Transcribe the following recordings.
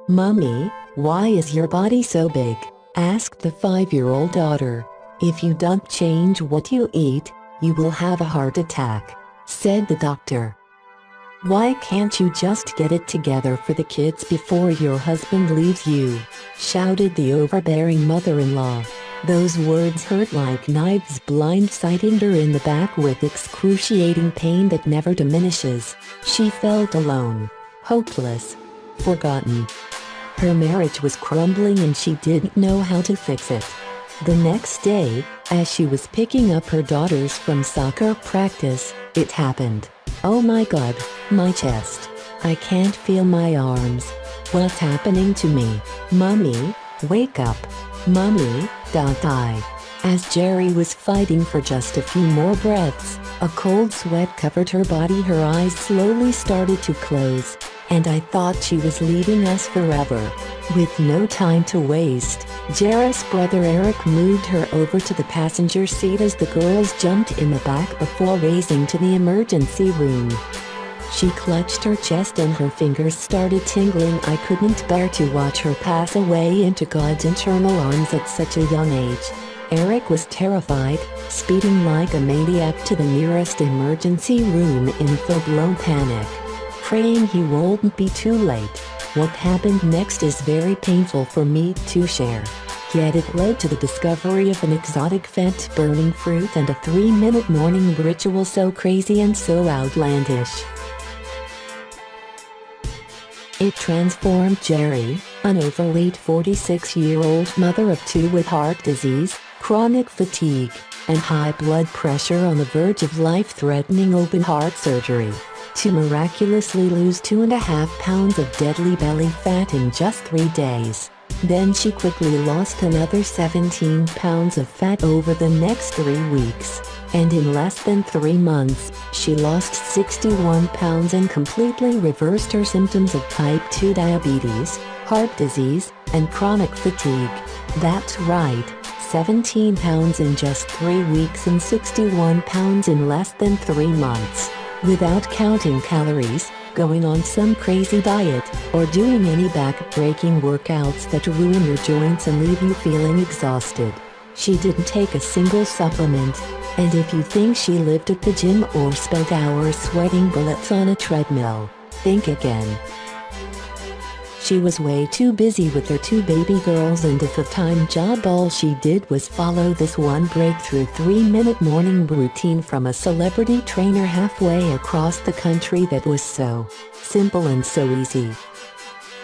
"Mummy, why is your body so big?" asked the 5-year-old daughter. "If you don't change what you eat, you will have a heart attack," said the doctor. "Why can't you just get it together for the kids before your husband leaves you?" shouted the overbearing mother-in-law. Those words hurt like knives, blindsiding her in the back with excruciating pain that never diminishes. She felt alone, hopeless, forgotten. Her marriage was crumbling and she didn't know how to fix it. The next day, as she was picking up her daughters from soccer practice, it happened. "Oh my God, my chest. I can't feel my arms. What's happening to me? Mummy, wake up. Mummy, don't die." As Jerry was fighting for just a few more breaths, a cold sweat covered her body. Her eyes slowly started to close, and I thought she was leaving us forever. With no time to waste, Jerry's brother Eric moved her over to the passenger seat as the girls jumped in the back before racing to the emergency room. She clutched her chest and her fingers started tingling. I couldn't bear to watch her pass away into God's eternal arms at such a young age. Eric was terrified, speeding like a maniac to the nearest emergency room in full-blown panic, praying he won't be too late. What happened next is very painful for me to share. Yet it led to the discovery of an exotic fat burning fruit and a 3-minute morning ritual so crazy and so outlandish. It transformed Jerry, an overweight 46-year-old mother of 2 with heart disease, chronic fatigue, and high blood pressure on the verge of life-threatening open heart surgery, to miraculously lose 2.5 pounds of deadly belly fat in just 3 days. Then she quickly lost another 17 pounds of fat over the next 3 weeks, and in less than 3 months, she lost 61 pounds and completely reversed her symptoms of type 2 diabetes, heart disease, and chronic fatigue. That's right, 17 pounds in just 3 weeks and 61 pounds in less than 3 months. Without counting calories, going on some crazy diet, or doing any back-breaking workouts that ruin your joints and leave you feeling exhausted. She didn't take a single supplement, and if you think she lived at the gym or spent hours sweating bullets on a treadmill, think again. She was way too busy with her 2 baby girls, and a full-time job. All she did was follow this one breakthrough 3-minute morning routine from a celebrity trainer halfway across the country that was so simple and so easy.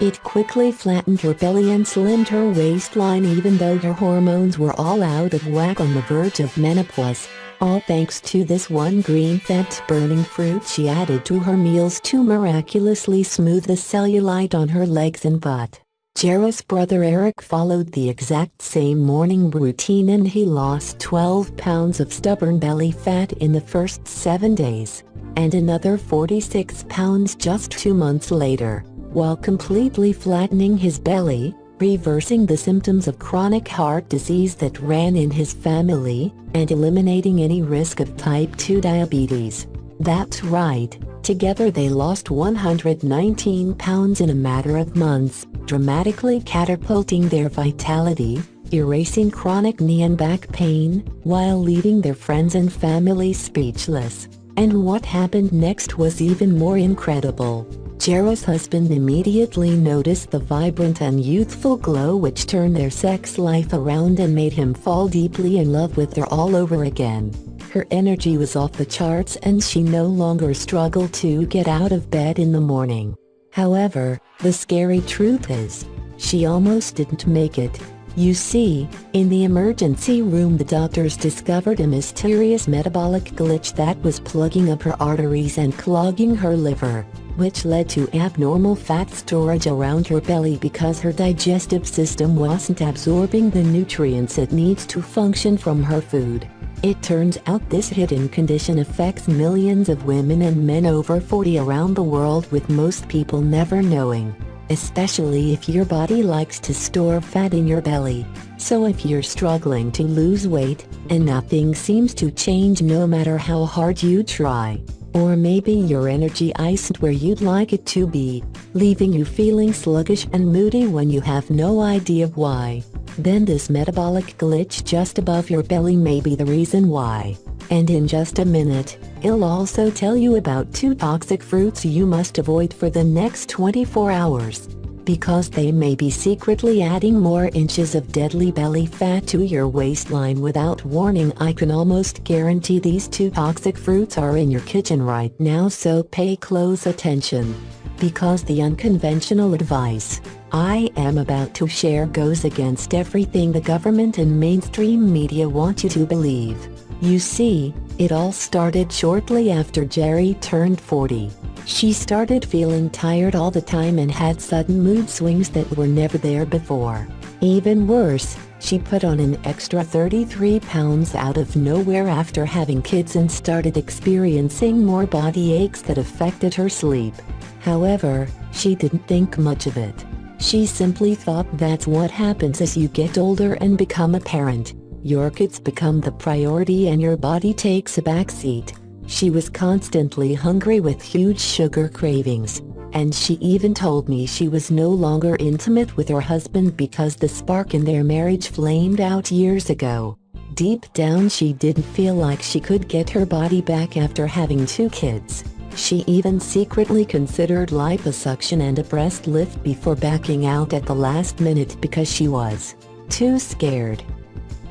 It quickly flattened her belly and slimmed her waistline even though her hormones were all out of whack on the verge of menopause. All thanks to this one green fat-burning fruit she added to her meals to miraculously smooth the cellulite on her legs and butt. Jerry's brother Eric followed the exact same morning routine and he lost 12 pounds of stubborn belly fat in the first 7 days, and another 46 pounds just 2 months later, while completely flattening his belly, reversing the symptoms of chronic heart disease that ran in his family, and eliminating any risk of type 2 diabetes. That's right, together they lost 119 pounds in a matter of months, dramatically catapulting their vitality, erasing chronic knee and back pain, while leaving their friends and family speechless. And what happened next was even more incredible. Jerry's husband immediately noticed the vibrant and youthful glow which turned their sex life around and made him fall deeply in love with her all over again. Her energy was off the charts and she no longer struggled to get out of bed in the morning. However, the scary truth is, she almost didn't make it. You see, in the emergency room the doctors discovered a mysterious metabolic glitch that was plugging up her arteries and clogging her liver, which led to abnormal fat storage around her belly because her digestive system wasn't absorbing the nutrients it needs to function from her food. It turns out this hidden condition affects millions of women and men over 40 around the world, with most people never knowing. Especially if your body likes to store fat in your belly. So if you're struggling to lose weight, and nothing seems to change no matter how hard you try, or maybe your energy isn't where you'd like it to be, leaving you feeling sluggish and moody when you have no idea why. Then this metabolic glitch just above your belly may be the reason why. And in just a minute, I'll also tell you about 2 toxic fruits you must avoid for the next 24 hours. Because they may be secretly adding more inches of deadly belly fat to your waistline without warning. I can almost guarantee these 2 toxic fruits are in your kitchen right now, so pay close attention. Because the unconventional advice I am about to share goes against everything the government and mainstream media want you to believe. You see, it all started shortly after Jerry turned 40. She started feeling tired all the time and had sudden mood swings that were never there before. Even worse, she put on an extra 33 pounds out of nowhere after having kids and started experiencing more body aches that affected her sleep. However, she didn't think much of it. She simply thought that's what happens as you get older and become a parent. Your kids become the priority and your body takes a backseat. She was constantly hungry with huge sugar cravings, and she even told me she was no longer intimate with her husband because the spark in their marriage flamed out years ago. Deep down, she didn't feel like she could get her body back after having 2 kids. She even secretly considered liposuction and a breast lift before backing out at the last minute because she was too scared.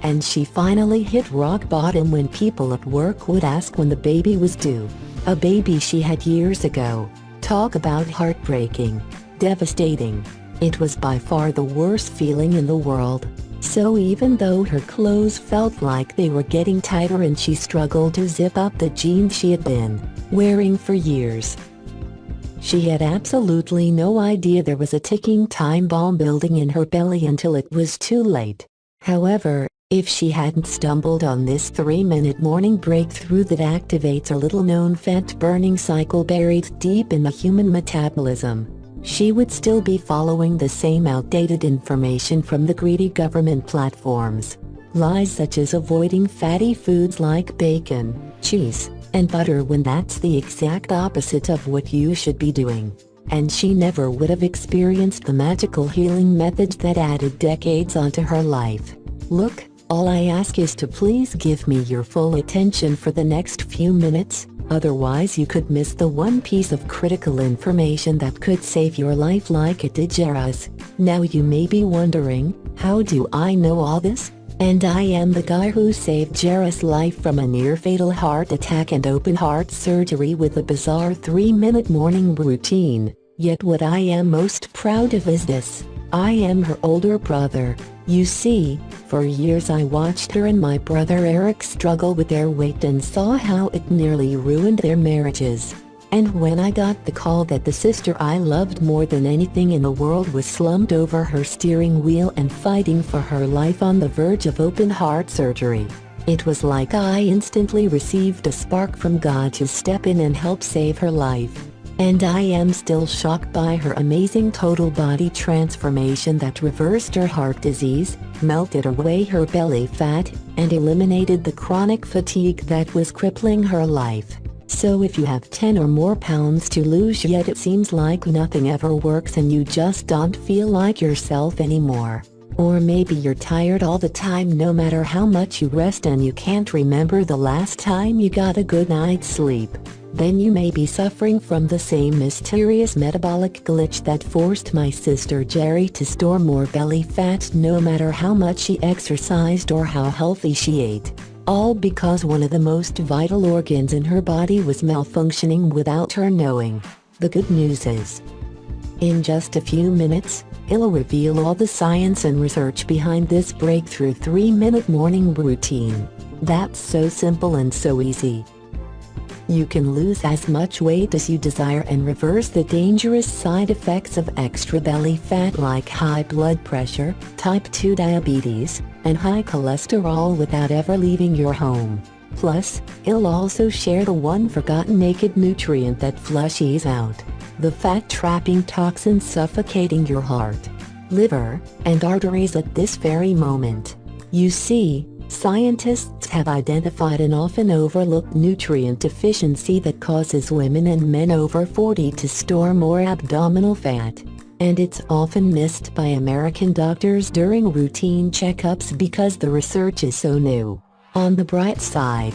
And she finally hit rock bottom when people at work would ask when the baby was due. A baby she had years ago. Talk about heartbreaking. Devastating. It was by far the worst feeling in the world. So even though her clothes felt like they were getting tighter and she struggled to zip up the jeans she had been wearing for years, she had absolutely no idea there was a ticking time bomb building in her belly until it was too late. However, if she hadn't stumbled on this 3-minute morning breakthrough that activates a little-known fat-burning cycle buried deep in the human metabolism, she would still be following the same outdated information from the greedy government platforms. Lies such as avoiding fatty foods like bacon, cheese, and butter when that's the exact opposite of what you should be doing. And she never would have experienced the magical healing methods that added decades onto her life. Look, all I ask is to please give me your full attention for the next few minutes, otherwise you could miss the one piece of critical information that could save your life like it did Jera's. Now you may be wondering, how do I know all this? And I am the guy who saved Jera's life from a near-fatal heart attack and open heart surgery with a bizarre 3-minute morning routine. Yet what I am most proud of is this: I am her older brother. You see, for years I watched her and my brother Eric struggle with their weight and saw how it nearly ruined their marriages. And when I got the call that the sister I loved more than anything in the world was slumped over her steering wheel and fighting for her life on the verge of open heart surgery, it was like I instantly received a spark from God to step in and help save her life. And I am still shocked by her amazing total body transformation that reversed her heart disease, melted away her belly fat, and eliminated the chronic fatigue that was crippling her life. So if you have 10 or more pounds to lose yet it seems like nothing ever works and you just don't feel like yourself anymore, or maybe you're tired all the time no matter how much you rest and you can't remember the last time you got a good night's sleep, then you may be suffering from the same mysterious metabolic glitch that forced my sister Jerry to store more belly fat no matter how much she exercised or how healthy she ate. All because one of the most vital organs in her body was malfunctioning without her knowing. The good news is, in just a few minutes, I'll reveal all the science and research behind this breakthrough 3-minute morning routine. That's so simple and so easy. You can lose as much weight as you desire and reverse the dangerous side effects of extra belly fat like high blood pressure, type 2 diabetes, and high cholesterol without ever leaving your home. Plus, I'll also share the one forgotten naked nutrient that flushes out the fat-trapping toxins suffocating your heart, liver, and arteries at this very moment. You see, Scientists have identified an often overlooked nutrient deficiency that causes women and men over 40 to store more abdominal fat. And it's often missed by American doctors during routine checkups because the research is so new. On the bright side,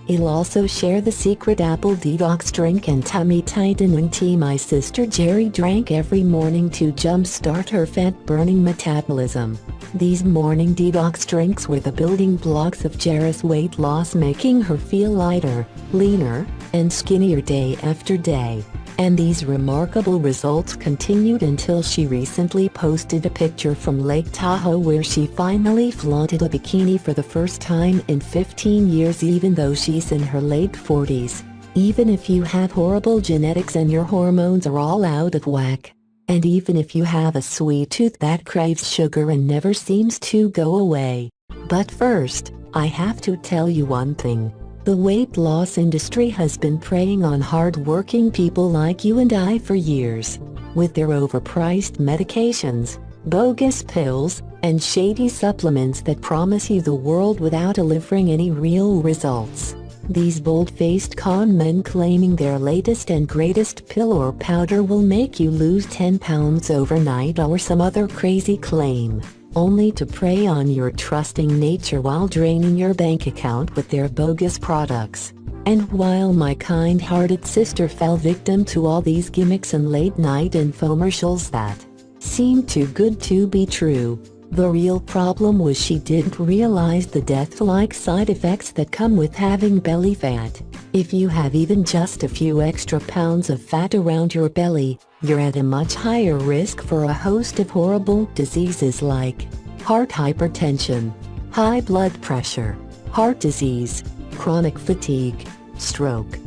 he'll also share the secret apple detox drink and tummy tightening tea my sister Jerry drank every morning to jumpstart her fat-burning metabolism. These morning detox drinks were the building blocks of Jerry's weight loss, making her feel lighter, leaner, and skinnier day after day. And these remarkable results continued until she recently posted a picture from Lake Tahoe where she finally flaunted a bikini for the first time in 15 years, even though she's in her late 40s. Even if you have horrible genetics and your hormones are all out of whack. And even if you have a sweet tooth that craves sugar and never seems to go away. But first, I have to tell you one thing. The weight loss industry has been preying on hard-working people like you and I for years. With their overpriced medications, bogus pills, and shady supplements that promise you the world without delivering any real results. These bold-faced con men claiming their latest and greatest pill or powder will make you lose 10 pounds overnight or some other crazy claim, only to prey on your trusting nature while draining your bank account with their bogus products. And while my kind-hearted sister fell victim to all these gimmicks and late-night infomercials that seemed too good to be true, the real problem was she didn't realize the death-like side effects that come with having belly fat. If you have even just a few extra pounds of fat around your belly, you're at a much higher risk for a host of horrible diseases like heart hypertension, high blood pressure, heart disease, chronic fatigue, stroke,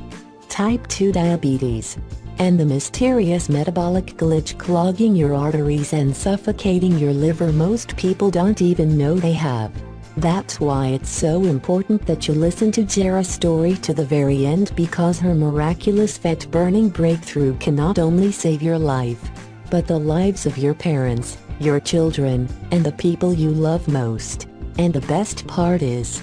type 2 diabetes, and the mysterious metabolic glitch clogging your arteries and suffocating your liver most people don't even know they have. That's why it's so important that you listen to Jera's story to the very end, because her miraculous fat-burning breakthrough can not only save your life, but the lives of your parents, your children, and the people you love most. And the best part is,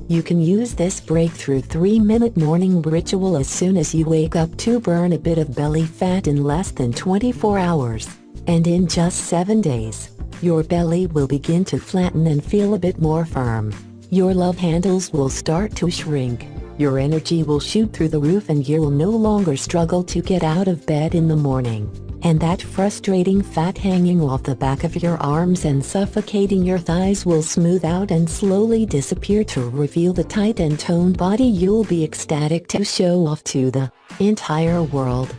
you can use this breakthrough 3-minute morning ritual as soon as you wake up to burn a bit of belly fat in less than 24 hours. And in just 7 days, your belly will begin to flatten and feel a bit more firm. Your love handles will start to shrink. Your energy will shoot through the roof and you'll no longer struggle to get out of bed in the morning. And that frustrating fat hanging off the back of your arms and suffocating your thighs will smooth out and slowly disappear to reveal the tight and toned body you'll be ecstatic to show off to the entire world.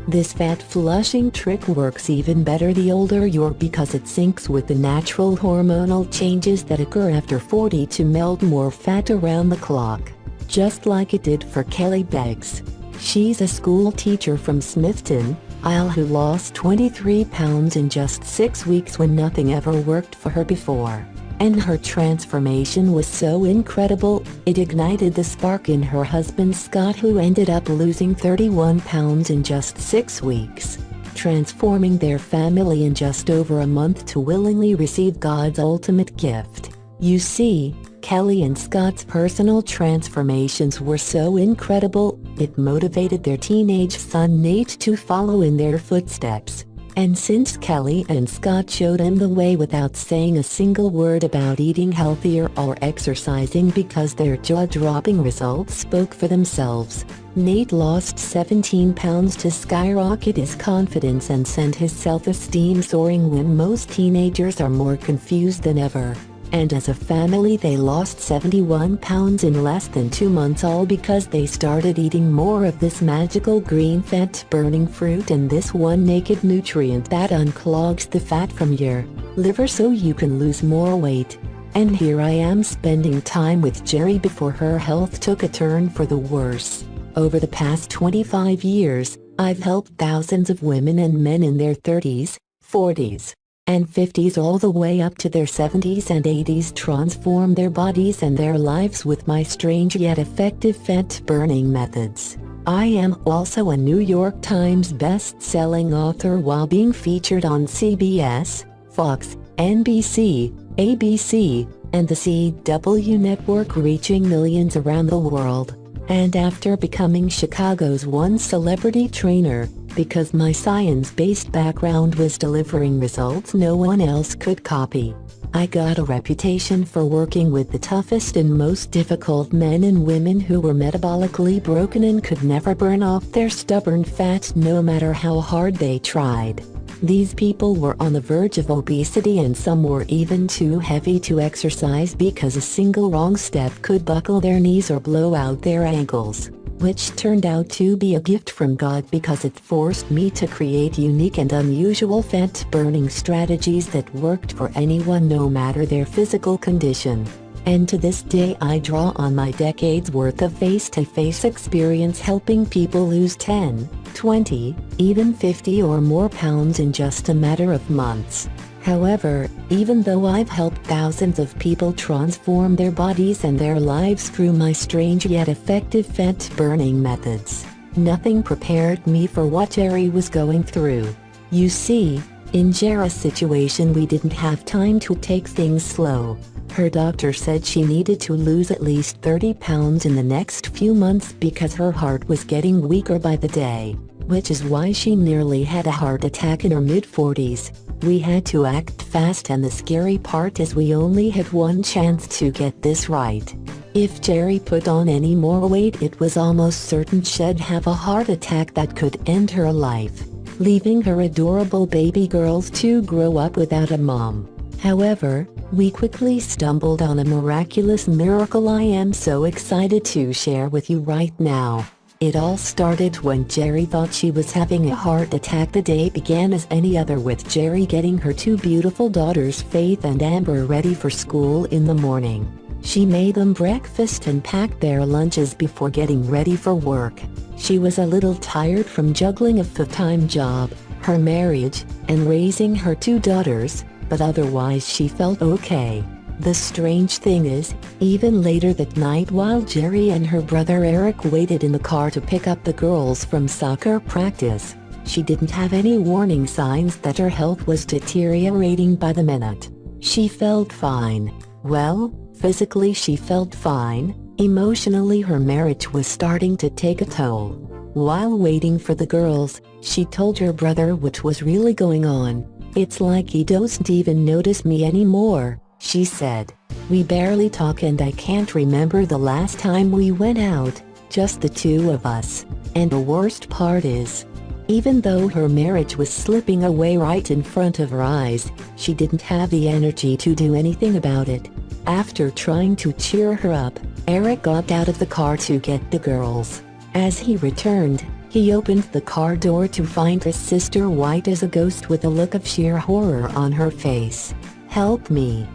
This fat flushing trick works even better the older you're because it syncs with the natural hormonal changes that occur after 40 to melt more fat around the clock. Just like it did for Kelly Beggs. She's a school teacher from Smithton, Isle who lost 23 pounds in just 6 weeks when nothing ever worked for her before. And her transformation was so incredible, it ignited the spark in her husband Scott, who ended up losing 31 pounds in just 6 weeks, transforming their family in just over a month to willingly receive God's ultimate gift. You see, Kelly and Scott's personal transformations were so incredible, it motivated their teenage son Nate to follow in their footsteps. And since Kelly and Scott showed him the way without saying a single word about eating healthier or exercising because their jaw-dropping results spoke for themselves, Nate lost 17 pounds to skyrocket his confidence and sent his self-esteem soaring when most teenagers are more confused than ever. And as a family they lost 71 pounds in less than 2 months, all because they started eating more of this magical green fat-burning fruit and this one naked nutrient that unclogs the fat from your liver so you can lose more weight. And here I am spending time with Jerry before her health took a turn for the worse. Over the past 25 years, I've helped thousands of women and men in their 30s, 40s, and 50s all the way up to their 70s and 80s transform their bodies and their lives with my strange yet effective fat-burning methods. I am also a New York Times best-selling author while being featured on CBS, Fox, NBC, ABC, and the CW network, reaching millions around the world. And after becoming Chicago's one celebrity trainer, because my science-based background was delivering results no one else could copy, I got a reputation for working with the toughest and most difficult men and women who were metabolically broken and could never burn off their stubborn fat no matter how hard they tried. These people were on the verge of obesity, and some were even too heavy to exercise because a single wrong step could buckle their knees or blow out their ankles, which turned out to be a gift from God because it forced me to create unique and unusual fat-burning strategies that worked for anyone no matter their physical condition. And to this day I draw on my decades worth of face-to-face experience helping people lose 10, 20, even 50 or more pounds in just a matter of months. However, even though I've helped thousands of people transform their bodies and their lives through my strange yet effective fat-burning methods, nothing prepared me for what Jerry was going through. You see, in Jerry's situation we didn't have time to take things slow. Her doctor said she needed to lose at least 30 pounds in the next few months because her heart was getting weaker by the day, which is why she nearly had a heart attack in her mid-40s. We had to act fast, and the scary part is we only had one chance to get this right. If Jerry put on any more weight, it was almost certain she'd have a heart attack that could end her life, leaving her adorable baby girls to grow up without a mom. However, we quickly stumbled on a miraculous miracle I am so excited to share with you right now. It all started when Jerry thought she was having a heart attack. The day began as any other, with Jerry getting her two beautiful daughters Faith and Amber ready for school in the morning. She made them breakfast and packed their lunches before getting ready for work. She was a little tired from juggling a full-time job, her marriage, and raising her two daughters, but otherwise she felt okay. The strange thing is, even later that night while Jerry and her brother Eric waited in the car to pick up the girls from soccer practice, she didn't have any warning signs that her health was deteriorating by the minute. She felt fine. Well, physically she felt fine. Emotionally her marriage was starting to take a toll. While waiting for the girls, she told her brother what was really going on. "It's like he doesn't even notice me anymore," she said. "We barely talk, and I can't remember the last time we went out, just the two of us. And the worst part is, even though her marriage was slipping away right in front of her eyes, she didn't have the energy to do anything about it." After trying to cheer her up, Eric got out of the car to get the girls. As he returned, he opened the car door to find his sister white as a ghost with a look of sheer horror on her face. "Help me.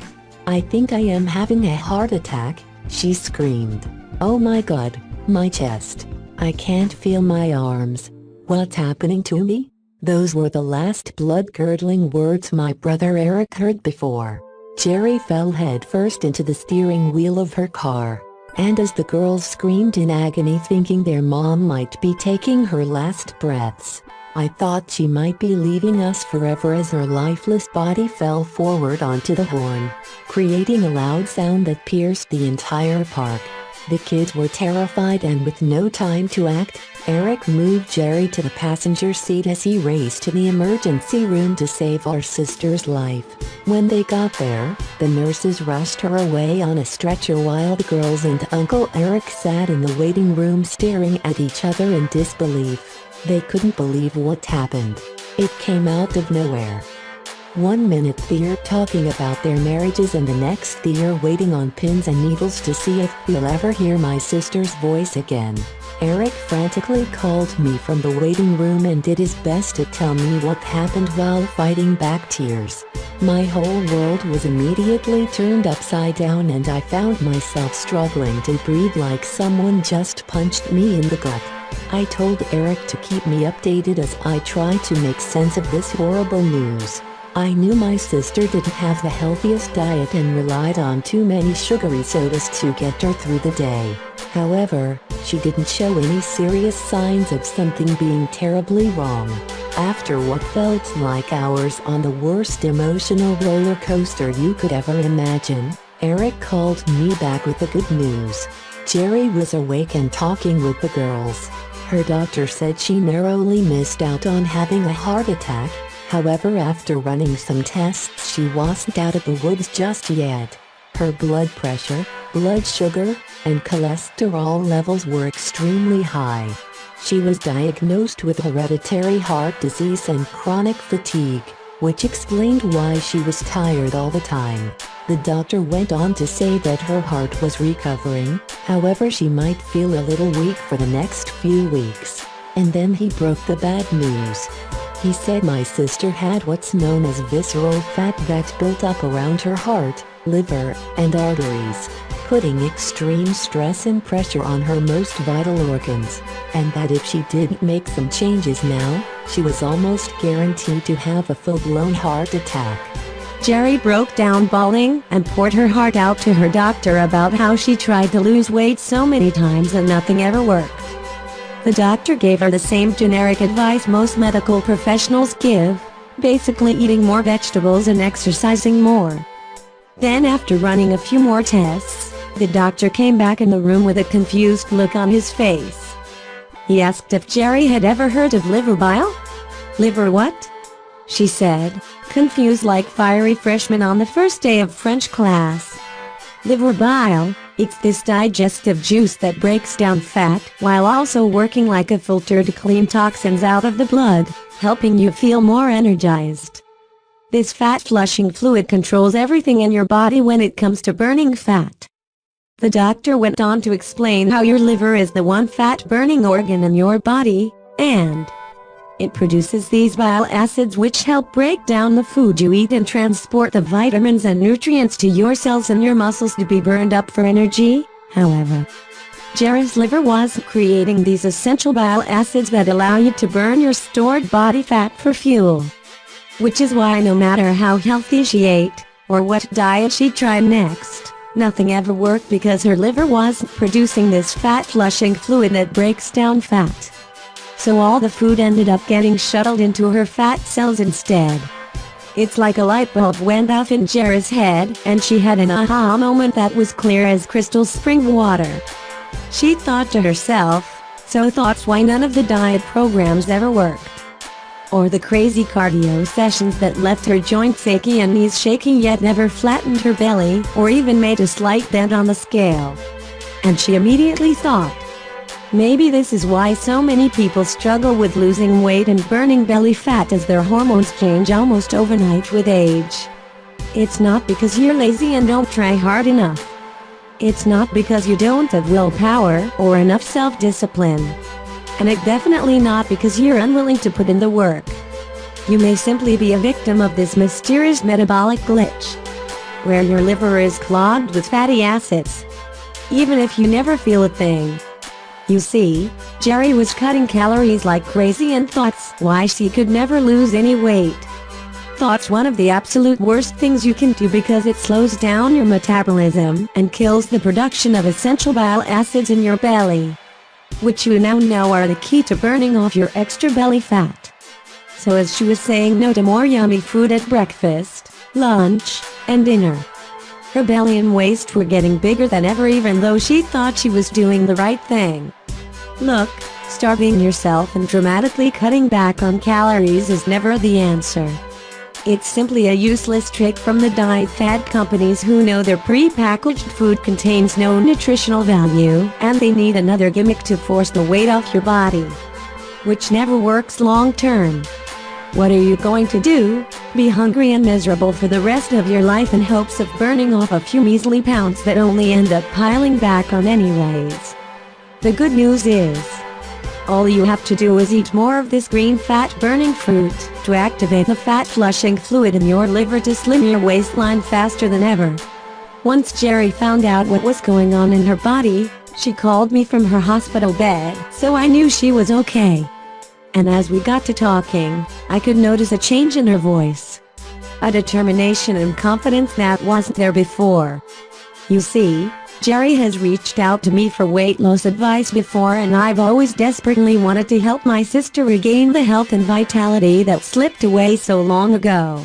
I think I am having a heart attack," she screamed. "Oh my God, my chest. I can't feel my arms. What's happening to me?" Those were the last blood-curdling words my brother Eric heard before Jerry fell headfirst into the steering wheel of her car. And as the girls screamed in agony thinking their mom might be taking her last breaths, I thought she might be leaving us forever as her lifeless body fell forward onto the horn, creating a loud sound that pierced the entire park. The kids were terrified, and with no time to act, Eric moved Jerry to the passenger seat as he raced to the emergency room to save our sister's life. When they got there, the nurses rushed her away on a stretcher while the girls and Uncle Eric sat in the waiting room staring at each other in disbelief. They couldn't believe what happened. It came out of nowhere. One minute they're talking about their marriages, and the next they're waiting on pins and needles to see if we'll ever hear my sister's voice again. Eric frantically called me from the waiting room and did his best to tell me what happened while fighting back tears. My whole world was immediately turned upside down, and I found myself struggling to breathe like someone just punched me in the gut. I told Eric to keep me updated as I tried to make sense of this horrible news. I knew my sister didn't have the healthiest diet and relied on too many sugary sodas to get her through the day. However, she didn't show any serious signs of something being terribly wrong. After what felt like hours on the worst emotional roller coaster you could ever imagine, Eric called me back with the good news. Jerry was awake and talking with the girls. Her doctor said she narrowly missed out on having a heart attack. However, after running some tests, she wasn't out of the woods just yet. Her blood pressure, blood sugar, and cholesterol levels were extremely high. She was diagnosed with hereditary heart disease and chronic fatigue, which explained why she was tired all the time. The doctor went on to say that her heart was recovering, however she might feel a little weak for the next few weeks. And then he broke the bad news. He said my sister had what's known as visceral fat that built up around her heart, liver, and arteries, putting extreme stress and pressure on her most vital organs, and that if she didn't make some changes now, she was almost guaranteed to have a full-blown heart attack. Jerry broke down bawling and poured her heart out to her doctor about how she tried to lose weight so many times and nothing ever worked. The doctor gave her the same generic advice most medical professionals give, basically eating more vegetables and exercising more. Then after running a few more tests, the doctor came back in the room with a confused look on his face. He asked if Jerry had ever heard of liver bile. Liver what? She said, confused like fiery freshman on the first day of French class. Liver bile, it's this digestive juice that breaks down fat while also working like a filter to clean toxins out of the blood, helping you feel more energized. This fat-flushing fluid controls everything in your body when it comes to burning fat. The doctor went on to explain how your liver is the one fat-burning organ in your body, and it produces these bile acids which help break down the food you eat and transport the vitamins and nutrients to your cells and your muscles to be burned up for energy. However, Jerry's liver wasn't creating these essential bile acids that allow you to burn your stored body fat for fuel. Which is why no matter how healthy she ate, or what diet she tried next, nothing ever worked because her liver wasn't producing this fat-flushing fluid that breaks down fat. So all the food ended up getting shuttled into her fat cells instead. It's like a light bulb went off in Jerry's head and she had an aha moment that was clear as crystal spring water. She thought to herself, so that's why none of the diet programs ever worked. Or the crazy cardio sessions that left her joints achy and knees shaking yet never flattened her belly or even made a slight dent on the scale. And she immediately thought, maybe this is why so many people struggle with losing weight and burning belly fat as their hormones change almost overnight with age. It's not because you're lazy and don't try hard enough. It's not because you don't have willpower or enough self-discipline. And it's definitely not because you're unwilling to put in the work. You may simply be a victim of this mysterious metabolic glitch, where your liver is clogged with fatty acids, even if you never feel a thing. You see, Jerry was cutting calories like crazy and thought why she could never lose any weight. Thought's one of the absolute worst things you can do because it slows down your metabolism and kills the production of essential bile acids in your belly, which you now know are the key to burning off your extra belly fat. So as she was saying no to more yummy food at breakfast, lunch, and dinner, her belly and waist were getting bigger than ever even though she thought she was doing the right thing. Look, starving yourself and dramatically cutting back on calories is never the answer. It's simply a useless trick from the diet fad companies who know their pre-packaged food contains no nutritional value and they need another gimmick to force the weight off your body, which never works long term. What are you going to do? Be hungry and miserable for the rest of your life in hopes of burning off a few measly pounds that only end up piling back on anyways. The good news is, all you have to do is eat more of this green fat-burning fruit to activate the fat-flushing fluid in your liver to slim your waistline faster than ever. Once Jerry found out what was going on in her body, she called me from her hospital bed, so I knew she was okay. And as we got to talking, I could notice a change in her voice. A determination and confidence that wasn't there before. You see, Jerry has reached out to me for weight loss advice before, and I've always desperately wanted to help my sister regain the health and vitality that slipped away so long ago.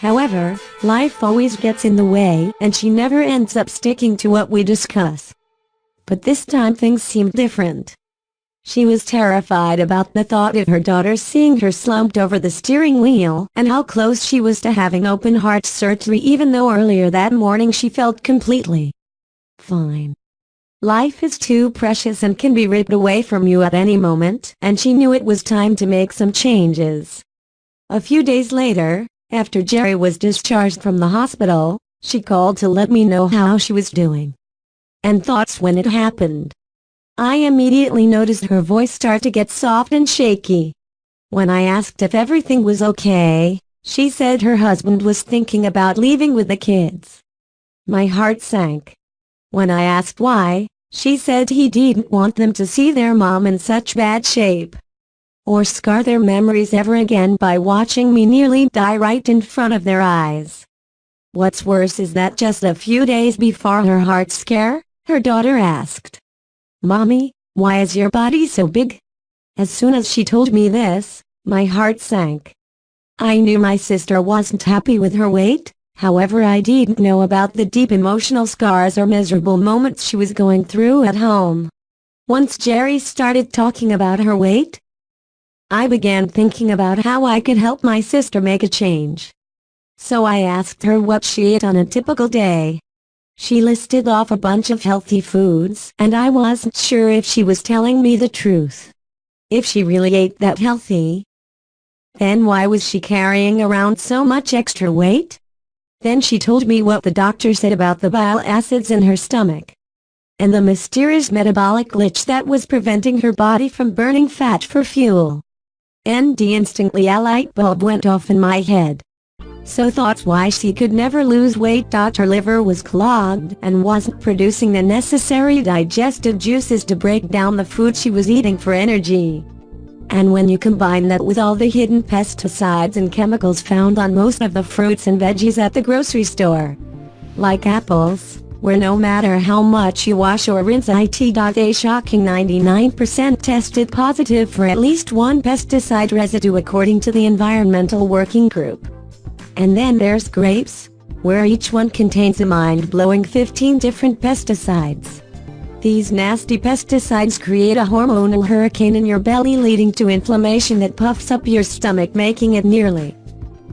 However, life always gets in the way and she never ends up sticking to what we discuss. But this time things seemed different. She was terrified about the thought of her daughter seeing her slumped over the steering wheel and how close she was to having open heart surgery, even though earlier that morning she felt completely fine. Life is too precious and can be ripped away from you at any moment, and she knew it was time to make some changes. A few days later, after Jerry was discharged from the hospital, she called to let me know how she was doing and thoughts when it happened. I immediately noticed her voice start to get soft and shaky. When I asked if everything was okay, she said her husband was thinking about leaving with the kids. My heart sank. When I asked why, she said he didn't want them to see their mom in such bad shape or scar their memories ever again by watching me nearly die right in front of their eyes. What's worse is that just a few days before her heart scare, her daughter asked, "Mommy, why is your body so big?" As soon as she told me this, my heart sank. I knew my sister wasn't happy with her weight, however I didn't know about the deep emotional scars or miserable moments she was going through at home. Once Jerry started talking about her weight, I began thinking about how I could help my sister make a change. So I asked her what she ate on a typical day. She listed off a bunch of healthy foods, and I wasn't sure if she was telling me the truth. If she really ate that healthy, then why was she carrying around so much extra weight? Then she told me what the doctor said about the bile acids in her stomach and the mysterious metabolic glitch that was preventing her body from burning fat for fuel. And instantly a light bulb went off in my head. So thoughts why she could never lose weight. Her liver was clogged and wasn't producing the necessary digestive juices to break down the food she was eating for energy. And when you combine that with all the hidden pesticides and chemicals found on most of the fruits and veggies at the grocery store, like apples, where no matter how much you wash or rinse a shocking 99% tested positive for at least one pesticide residue according to the Environmental Working Group. And then there's grapes, where each one contains a mind-blowing 15 different pesticides. These nasty pesticides create a hormonal hurricane in your belly, leading to inflammation that puffs up your stomach, making it nearly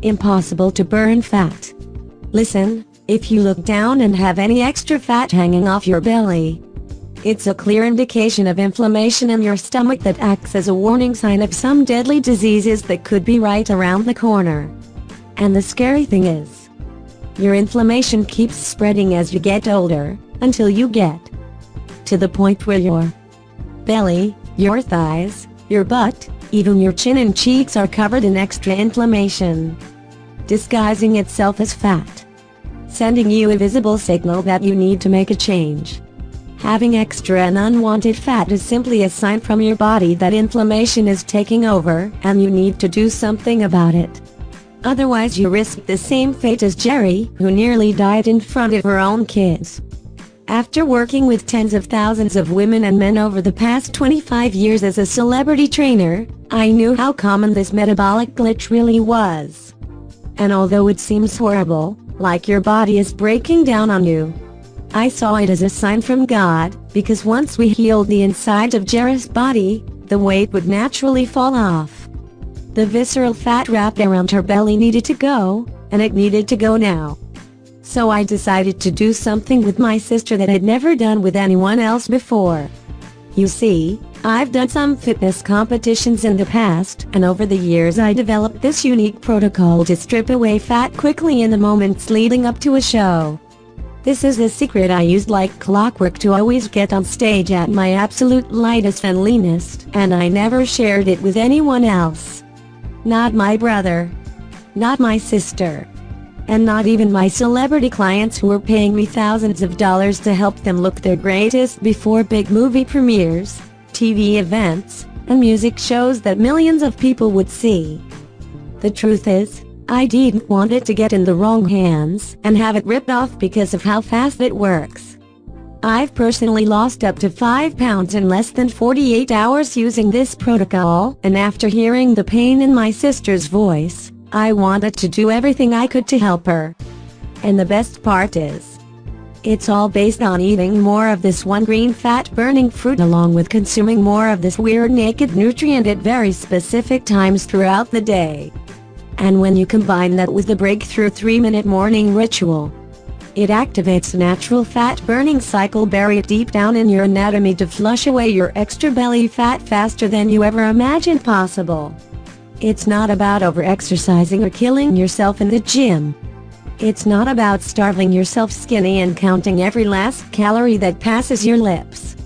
impossible to burn fat. Listen, if you look down and have any extra fat hanging off your belly, it's a clear indication of inflammation in your stomach that acts as a warning sign of some deadly diseases that could be right around the corner. And the scary thing is, your inflammation keeps spreading as you get older, until you get to the point where your belly, your thighs, your butt, even your chin and cheeks are covered in extra inflammation, disguising itself as fat, sending you a visible signal that you need to make a change. Having extra and unwanted fat is simply a sign from your body that inflammation is taking over and you need to do something about it. Otherwise you risk the same fate as Jerry, who nearly died in front of her own kids. After working with tens of thousands of women and men over the past 25 years as a celebrity trainer, I knew how common this metabolic glitch really was. And although it seems horrible, like your body is breaking down on you, I saw it as a sign from God, because once we healed the inside of Jerry's body, the weight would naturally fall off. The visceral fat wrapped around her belly needed to go, and it needed to go now. So I decided to do something with my sister that I'd never done with anyone else before. You see, I've done some fitness competitions in the past, and over the years I developed this unique protocol to strip away fat quickly in the moments leading up to a show. This is a secret I used like clockwork to always get on stage at my absolute lightest and leanest, and I never shared it with anyone else. Not my brother. Not my sister. And not even my celebrity clients who were paying me thousands of dollars to help them look their greatest before big movie premieres, TV events, and music shows that millions of people would see. The truth is, I didn't want it to get in the wrong hands and have it ripped off because of how fast it works. I've personally lost up to 5 pounds in less than 48 hours using this protocol, and after hearing the pain in my sister's voice, I wanted to do everything I could to help her. And the best part is, it's all based on eating more of this one green fat-burning fruit along with consuming more of this weird naked nutrient at very specific times throughout the day. And when you combine that with the breakthrough 3-minute morning ritual, it activates a natural fat-burning cycle buried deep down in your anatomy to flush away your extra belly fat faster than you ever imagined possible. It's not about over-exercising or killing yourself in the gym. It's not about starving yourself skinny and counting every last calorie that passes your lips.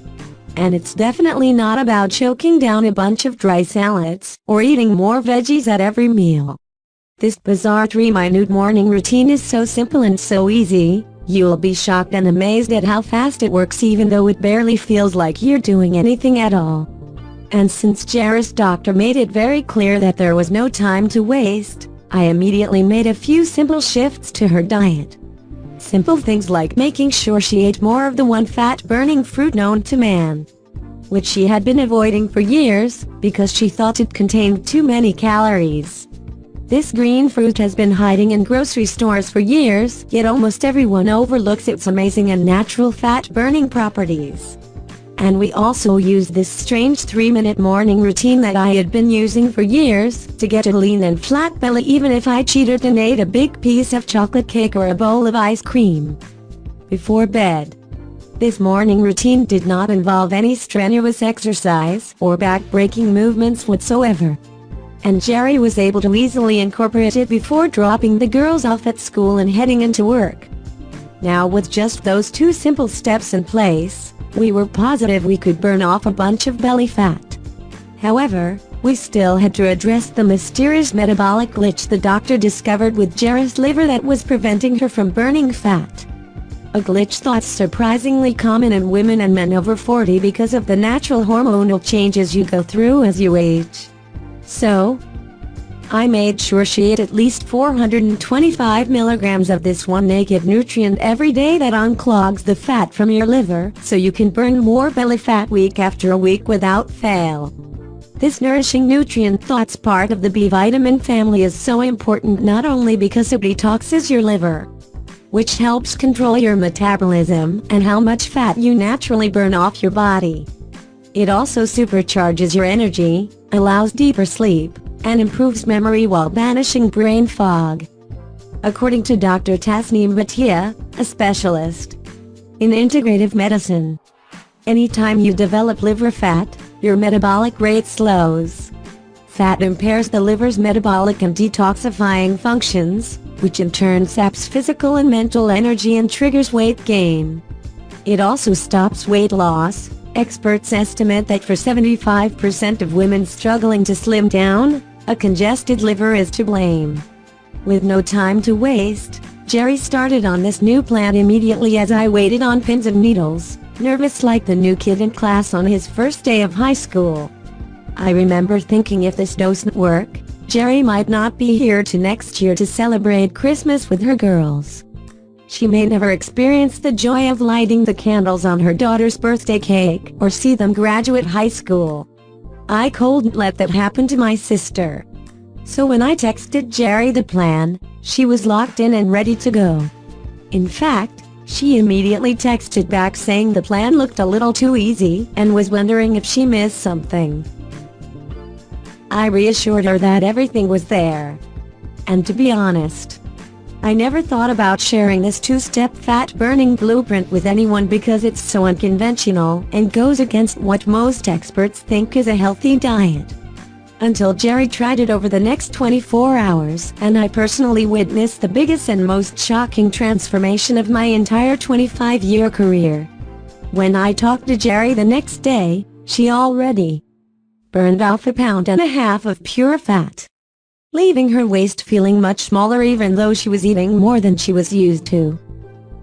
And it's definitely not about choking down a bunch of dry salads or eating more veggies at every meal. This bizarre 3-minute morning routine is so simple and so easy, you'll be shocked and amazed at how fast it works even though it barely feels like you're doing anything at all. And since Jerry's doctor made it very clear that there was no time to waste, I immediately made a few simple shifts to her diet. Simple things like making sure she ate more of the one fat-burning fruit known to man, which she had been avoiding for years because she thought it contained too many calories. This green fruit has been hiding in grocery stores for years, yet almost everyone overlooks its amazing and natural fat-burning properties. And we also used this strange 3-minute morning routine that I had been using for years to get a lean and flat belly even if I cheated and ate a big piece of chocolate cake or a bowl of ice cream before bed. This morning routine did not involve any strenuous exercise or back-breaking movements whatsoever. And Jerry was able to easily incorporate it before dropping the girls off at school and heading into work. Now with just those 2 simple steps in place, we were positive we could burn off a bunch of belly fat. However, we still had to address the mysterious metabolic glitch the doctor discovered with Jerry's liver that was preventing her from burning fat. A glitch thought surprisingly common in women and men over 40 because of the natural hormonal changes you go through as you age. So, I made sure she ate at least 425 milligrams of this one naked nutrient every day that unclogs the fat from your liver so you can burn more belly fat week after week without fail. This nourishing nutrient thought's part of the B vitamin family is so important not only because it detoxes your liver, which helps control your metabolism and how much fat you naturally burn off your body. It also supercharges your energy, allows deeper sleep, and improves memory while banishing brain fog. According to Dr. Tasneem Bhatia, a specialist in integrative medicine, anytime you develop liver fat, your metabolic rate slows. Fat impairs the liver's metabolic and detoxifying functions, which in turn saps physical and mental energy and triggers weight gain. It also stops weight loss. Experts estimate that for 75% of women struggling to slim down, a congested liver is to blame. With no time to waste, Jerry started on this new plan immediately as I waited on pins and needles, nervous like the new kid in class on his first day of high school. I remember thinking if this doesn't work, Jerry might not be here to next year to celebrate Christmas with her girls. She may never experience the joy of lighting the candles on her daughter's birthday cake or see them graduate high school. I couldn't let that happen to my sister. So when I texted Jerry the plan, she was locked in and ready to go. In fact, she immediately texted back saying the plan looked a little too easy and was wondering if she missed something. I reassured her that everything was there. And to be honest, I never thought about sharing this 2-step fat-burning blueprint with anyone because it's so unconventional and goes against what most experts think is a healthy diet. Until Jerry tried it over the next 24 hours and I personally witnessed the biggest and most shocking transformation of my entire 25-year career. When I talked to Jerry the next day, she already burned off 1.5 pounds of pure fat, leaving her waist feeling much smaller even though she was eating more than she was used to.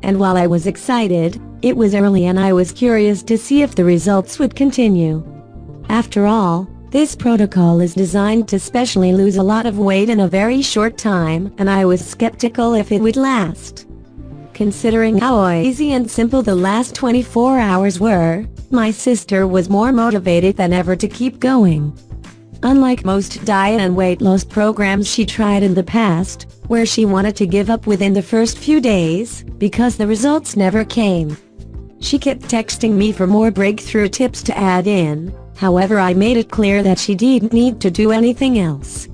And while I was excited, it was early and I was curious to see if the results would continue. After all, this protocol is designed to specially lose a lot of weight in a very short time, and I was skeptical if it would last. Considering how easy and simple the last 24 hours were, my sister was more motivated than ever to keep going. Unlike most diet and weight loss programs she tried in the past, where she wanted to give up within the first few days, because the results never came. She kept texting me for more breakthrough tips to add in, however I made it clear that she didn't need to do anything else.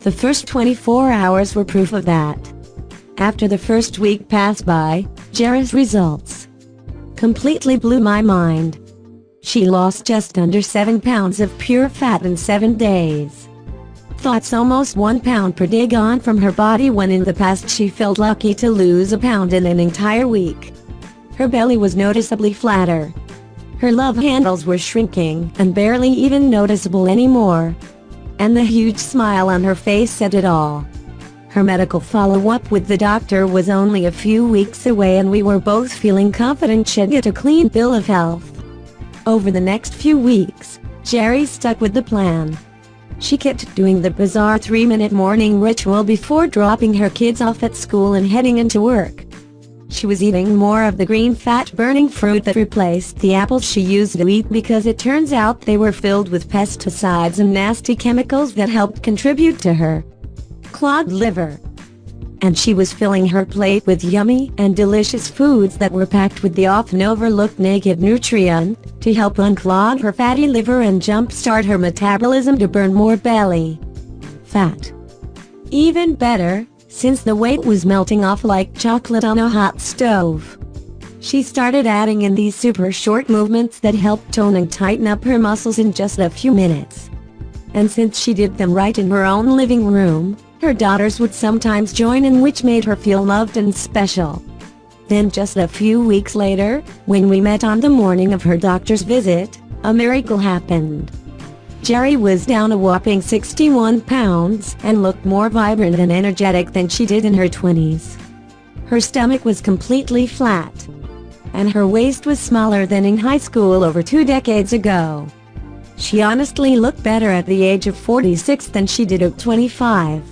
The first 24 hours were proof of that. After the first week passed by, Jerry's results completely blew my mind. She lost just under 7 pounds of pure fat in 7 days. That's almost 1 pound per day gone from her body, when in the past she felt lucky to lose a pound in an entire week. Her belly was noticeably flatter. Her love handles were shrinking and barely even noticeable anymore. And the huge smile on her face said it all. Her medical follow-up with the doctor was only a few weeks away, and we were both feeling confident she'd get a clean bill of health. Over the next few weeks, Jerry stuck with the plan. She kept doing the bizarre 3-minute morning ritual before dropping her kids off at school and heading into work. She was eating more of the green fat-burning fruit that replaced the apples she used to eat, because it turns out they were filled with pesticides and nasty chemicals that helped contribute to her clogged liver. And she was filling her plate with yummy and delicious foods that were packed with the often overlooked naked nutrient to help unclog her fatty liver and jumpstart her metabolism to burn more belly fat. Even better, since the weight was melting off like chocolate on a hot stove, she started adding in these super short movements that helped tone and tighten up her muscles in just a few minutes. And since she did them right in her own living room, her daughters would sometimes join in, which made her feel loved and special. Then just a few weeks later, when we met on the morning of her doctor's visit, a miracle happened. Jerry was down a whopping 61 pounds and looked more vibrant and energetic than she did in her 20s. Her stomach was completely flat, and her waist was smaller than in high school over 2 decades ago. She honestly looked better at the age of 46 than she did at 25.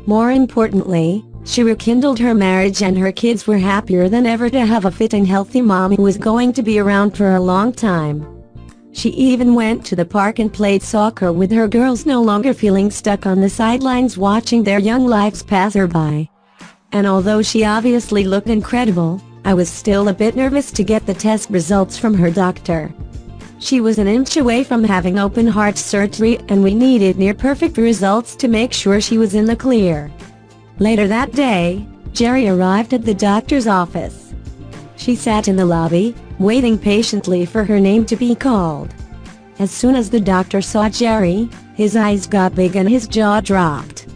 More importantly, she rekindled her marriage, and her kids were happier than ever to have a fit and healthy mom who was going to be around for a long time. She even went to the park and played soccer with her girls, no longer feeling stuck on the sidelines watching their young lives pass her by. And although she obviously looked incredible, I was still a bit nervous to get the test results from her doctor. She was an inch away from having open heart surgery, and we needed near-perfect results to make sure she was in the clear. Later that day, Jerry arrived at the doctor's office. She sat in the lobby, waiting patiently for her name to be called. As soon as the doctor saw Jerry, his eyes got big and his jaw dropped.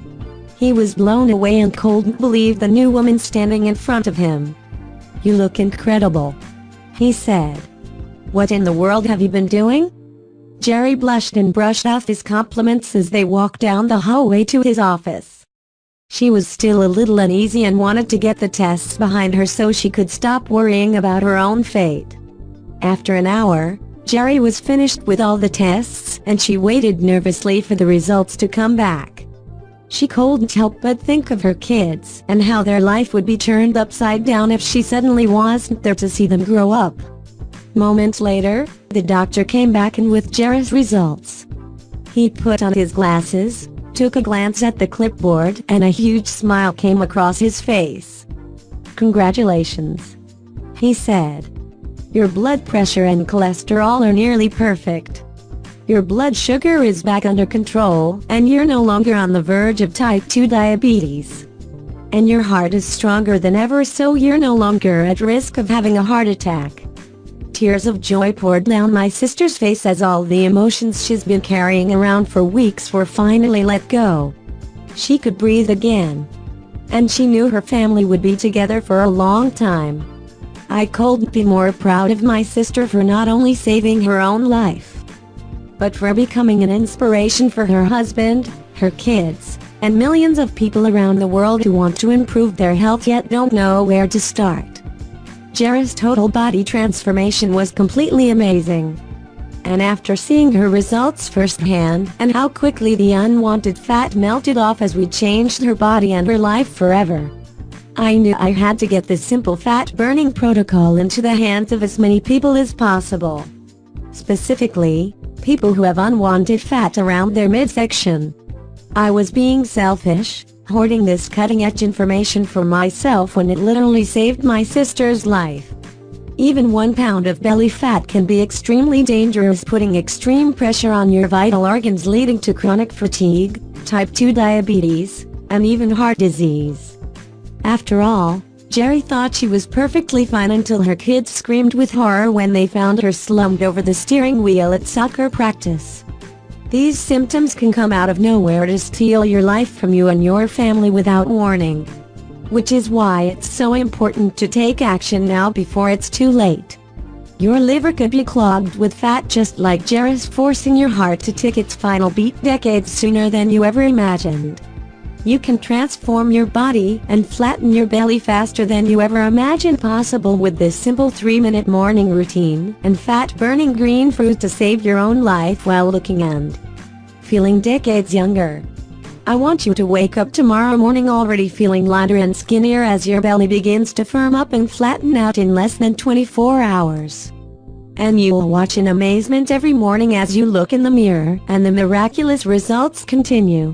He was blown away and couldn't believe the new woman standing in front of him. "You look incredible," he said. "What in the world have you been doing?" Jerry blushed and brushed off his compliments as they walked down the hallway to his office. She was still a little uneasy and wanted to get the tests behind her so she could stop worrying about her own fate. After an hour, Jerry was finished with all the tests, and she waited nervously for the results to come back. She couldn't help but think of her kids and how their life would be turned upside down if she suddenly wasn't there to see them grow up. Moments later, the doctor came back in with Jerry's results. He put on his glasses, took a glance at the clipboard, and a huge smile came across his face. "Congratulations," he said. "Your blood pressure and cholesterol are nearly perfect. Your blood sugar is back under control, and you're no longer on the verge of type 2 diabetes. And your heart is stronger than ever, so you're no longer at risk of having a heart attack." Tears of joy poured down my sister's face as all the emotions she's been carrying around for weeks were finally let go. She could breathe again. And she knew her family would be together for a long time. I couldn't be more proud of my sister for not only saving her own life, but for becoming an inspiration for her husband, her kids, and millions of people around the world who want to improve their health yet don't know where to start. Jerry's total body transformation was completely amazing. And after seeing her results firsthand and how quickly the unwanted fat melted off as we changed her body and her life forever, I knew I had to get this simple fat-burning protocol into the hands of as many people as possible. Specifically, people who have unwanted fat around their midsection. I was being selfish, hoarding this cutting-edge information for myself when it literally saved my sister's life. Even 1 pound of belly fat can be extremely dangerous, putting extreme pressure on your vital organs, leading to chronic fatigue, type 2 diabetes, and even heart disease. After all, Jerry thought she was perfectly fine until her kids screamed with horror when they found her slumped over the steering wheel at soccer practice. These symptoms can come out of nowhere to steal your life from you and your family without warning. Which is why it's so important to take action now before it's too late. Your liver could be clogged with fat just like Jerry's, forcing your heart to tick its final beat decades sooner than you ever imagined. You can transform your body and flatten your belly faster than you ever imagined possible with this simple 3-minute morning routine and fat-burning green fruit to save your own life while looking and feeling decades younger. I want you to wake up tomorrow morning already feeling lighter and skinnier as your belly begins to firm up and flatten out in less than 24 hours. And you'll watch in amazement every morning as you look in the mirror and the miraculous results continue.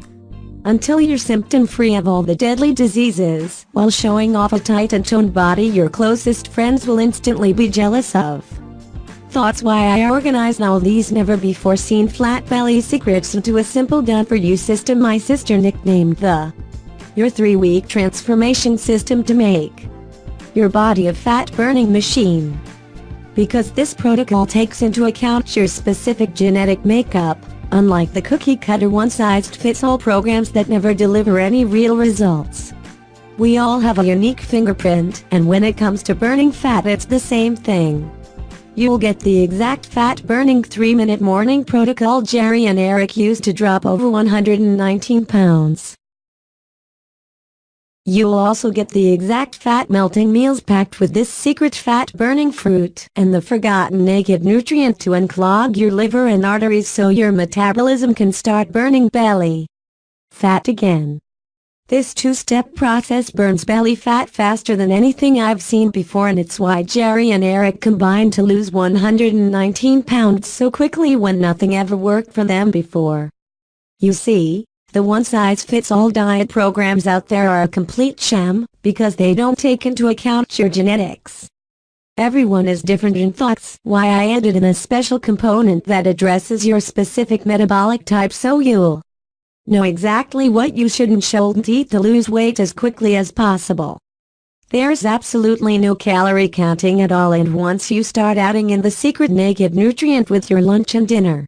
Until you're symptom-free of all the deadly diseases, while showing off a tight and toned body your closest friends will instantly be jealous of. That's why I organized all these never-before-seen flat belly secrets into a simple done-for-you system my sister nicknamed the Your 3-Week Transformation System to make your body a fat-burning machine. Because this protocol takes into account your specific genetic makeup, unlike the cookie-cutter one-size-fits-all programs that never deliver any real results. We all have a unique fingerprint, and when it comes to burning fat it's the same thing. You'll get the exact fat-burning 3-minute morning protocol Jerry and Eric used to drop over 119 pounds. You'll also get the exact fat-melting meals packed with this secret fat-burning fruit and the forgotten naked nutrient to unclog your liver and arteries so your metabolism can start burning belly fat again. This 2-step process burns belly fat faster than anything I've seen before, and it's why Jerry and Eric combined to lose 119 pounds so quickly when nothing ever worked for them before. You see, the one-size-fits-all diet programs out there are a complete sham because they don't take into account your genetics. Everyone is different in thoughts, why I added in a special component that addresses your specific metabolic type so you'll know exactly what you should and shouldn't eat to lose weight as quickly as possible. There's absolutely no calorie counting at all, and once you start adding in the secret naked nutrient with your lunch and dinner,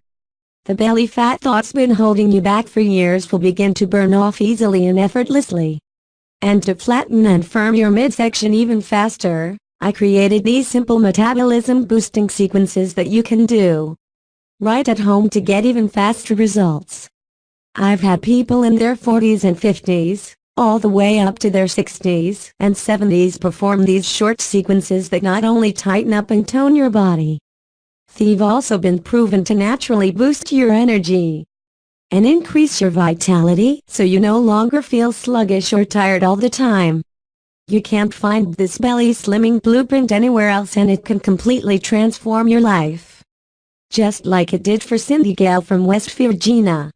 the belly fat that's been holding you back for years will begin to burn off easily and effortlessly. And to flatten and firm your midsection even faster, I created these simple metabolism boosting sequences that you can do right at home to get even faster results. I've had people in their 40s and 50s, all the way up to their 60s and 70s perform these short sequences that not only tighten up and tone your body, they've also been proven to naturally boost your energy and increase your vitality so you no longer feel sluggish or tired all the time. You can't find this belly slimming blueprint anywhere else, and it can completely transform your life. Just like it did for Cindy Gale from West Virginia.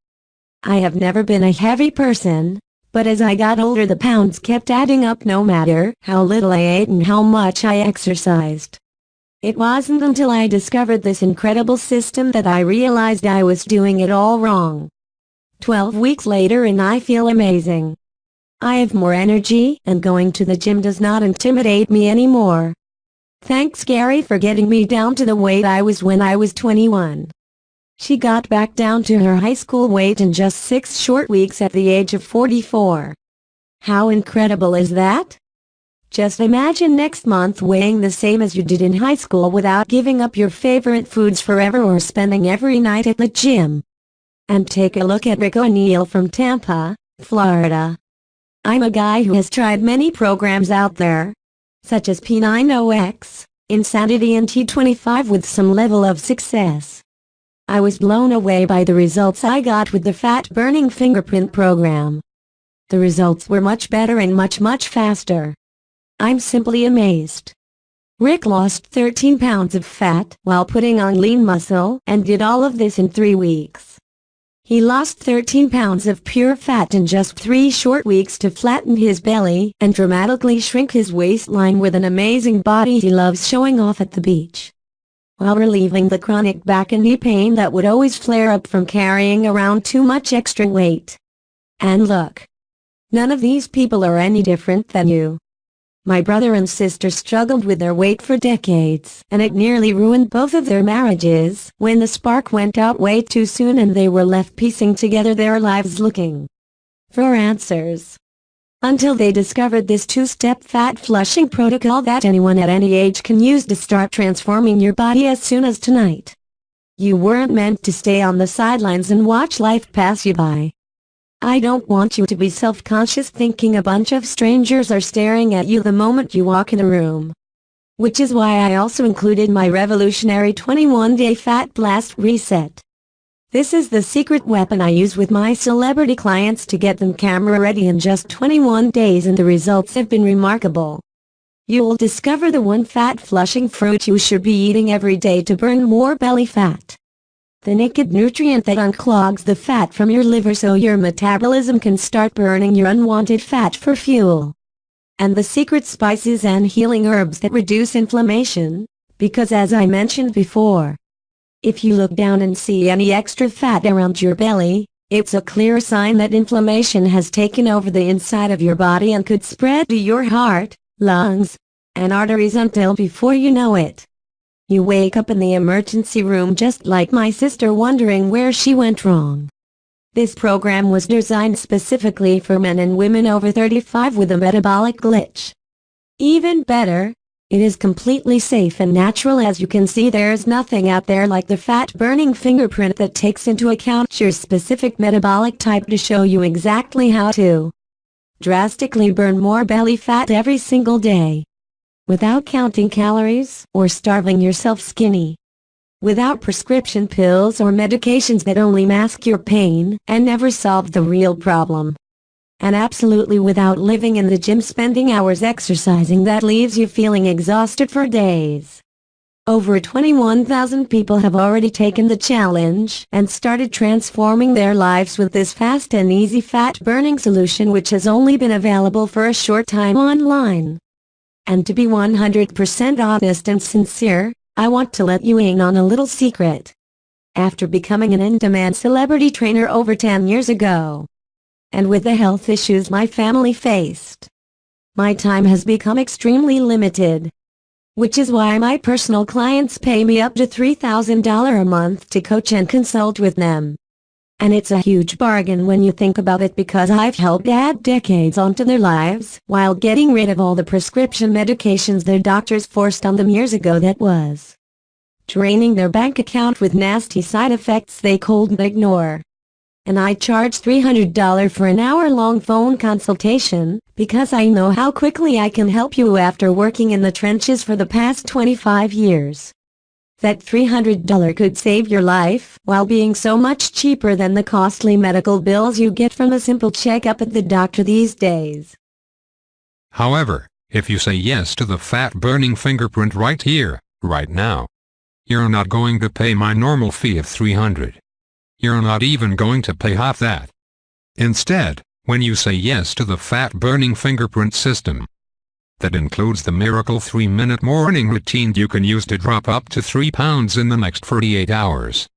I have never been a heavy person, but as I got older the pounds kept adding up no matter how little I ate and how much I exercised. It wasn't until I discovered this incredible system that I realized I was doing it all wrong. 12 weeks later and I feel amazing. I have more energy and going to the gym does not intimidate me anymore. Thanks Gary for getting me down to the weight I was when I was 21. She got back down to her high school weight in just 6 short weeks at the age of 44. How incredible is that? Just imagine next month weighing the same as you did in high school without giving up your favorite foods forever or spending every night at the gym. And take a look at Rick O'Neill from Tampa, Florida. I'm a guy who has tried many programs out there, such as P90X, Insanity and T25 with some level of success. I was blown away by the results I got with the fat-burning fingerprint program. The results were much better and much faster. I'm simply amazed. Rick lost 13 pounds of fat while putting on lean muscle and did all of this in 3 weeks. He lost 13 pounds of pure fat in just 3 short weeks to flatten his belly and dramatically shrink his waistline with an amazing body he loves showing off at the beach, while relieving the chronic back and knee pain that would always flare up from carrying around too much extra weight. And look, none of these people are any different than you. My brother and sister struggled with their weight for decades, and it nearly ruined both of their marriages when the spark went out way too soon and they were left piecing together their lives looking for answers, until they discovered this 2-step fat flushing protocol that anyone at any age can use to start transforming your body as soon as tonight. You weren't meant to stay on the sidelines and watch life pass you by. I don't want you to be self-conscious thinking a bunch of strangers are staring at you the moment you walk in a room. Which is why I also included my revolutionary 21-day Fat Blast Reset. This is the secret weapon I use with my celebrity clients to get them camera ready in just 21 days, and the results have been remarkable. You'll discover the one fat flushing fruit you should be eating every day to burn more belly fat. The naked nutrient that unclogs the fat from your liver so your metabolism can start burning your unwanted fat for fuel. And the secret spices and healing herbs that reduce inflammation, because as I mentioned before, if you look down and see any extra fat around your belly, it's a clear sign that inflammation has taken over the inside of your body and could spread to your heart, lungs, and arteries until before you know it, you wake up in the emergency room just like my sister, wondering where she went wrong. This program was designed specifically for men and women over 35 with a metabolic glitch. Even better, it is completely safe and natural. As you can see, there's nothing out there like the fat burning fingerprint that takes into account your specific metabolic type to show you exactly how to drastically burn more belly fat every single day, without counting calories or starving yourself skinny, without prescription pills or medications that only mask your pain and never solve the real problem, and absolutely without living in the gym spending hours exercising that leaves you feeling exhausted for days. Over 21,000 people have already taken the challenge and started transforming their lives with this fast and easy fat burning solution, which has only been available for a short time online. And to be 100% honest and sincere, I want to let you in on a little secret. After becoming an in-demand celebrity trainer over 10 years ago, and with the health issues my family faced, my time has become extremely limited. Which is why my personal clients pay me up to $3,000 a month to coach and consult with them. And it's a huge bargain when you think about it, because I've helped add decades onto their lives while getting rid of all the prescription medications their doctors forced on them years ago that was draining their bank account with nasty side effects they couldn't ignore. And I charge $300 for an hour-long phone consultation, because I know how quickly I can help you after working in the trenches for the past 25 years. That $300 could save your life while being so much cheaper than the costly medical bills you get from a simple checkup at the doctor these days. However, if you say yes to the fat-burning fingerprint right here, right now, you're not going to pay my normal fee of $300. You're not even going to pay half that. Instead, when you say yes to the fat-burning fingerprint system, that includes the miracle 3-minute morning routine you can use to drop up to 3 pounds in the next 48 hours.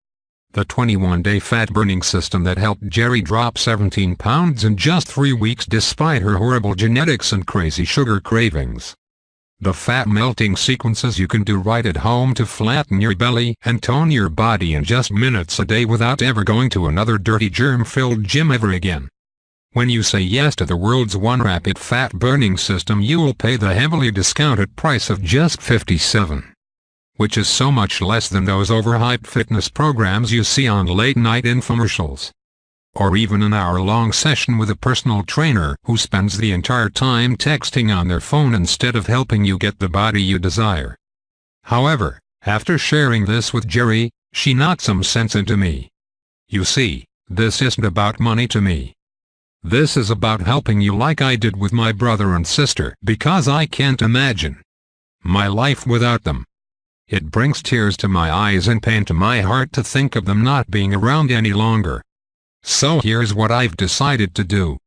The 21-day fat-burning system that helped Jerry drop 17 pounds in just 3 weeks despite her horrible genetics and crazy sugar cravings. The fat-melting sequences you can do right at home to flatten your belly and tone your body in just minutes a day without ever going to another dirty germ-filled gym ever again. When you say yes to the world's one rapid fat-burning system, you will pay the heavily discounted price of just $57. Which is so much less than those overhyped fitness programs you see on late-night infomercials. Or even an hour-long session with a personal trainer who spends the entire time texting on their phone instead of helping you get the body you desire. However, after sharing this with Jerry, she knocked some sense into me. You see, this isn't about money to me. This is about helping you like I did with my brother and sister, because I can't imagine my life without them. It brings tears to my eyes and pain to my heart to think of them not being around any longer. So here's what I've decided to do.